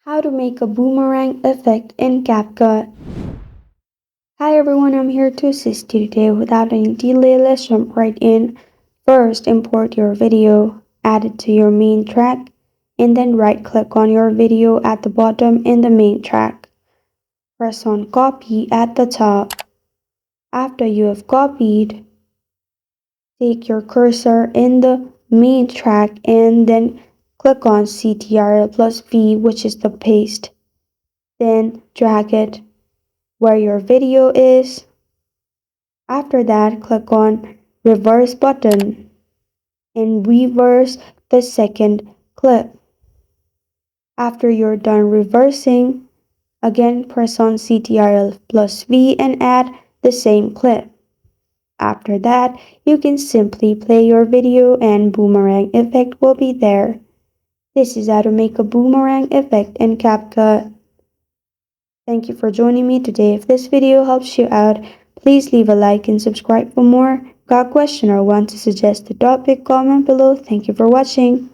How to make a boomerang effect in CapCut. Hi everyone, I'm here to assist you today. Without any delay, let's jump right in. First, import your video, add it to your main track, and then right click on your video at the bottom in the main track. Press on copy at the top. After you have copied, take your cursor in the main track and then click on Ctrl+V, which is the paste. Then drag it where your video is. After that, click on reverse button and reverse the second clip. After you're done reversing, again press on Ctrl+V and add the same clip. After that, you can simply play your video and boomerang effect will be there. This is how to make a boomerang effect in CapCut. Thank you for joining me today. If this video helps you out, please leave a like and subscribe for more. Got a question or want to suggest a topic? Comment below. Thank you for watching.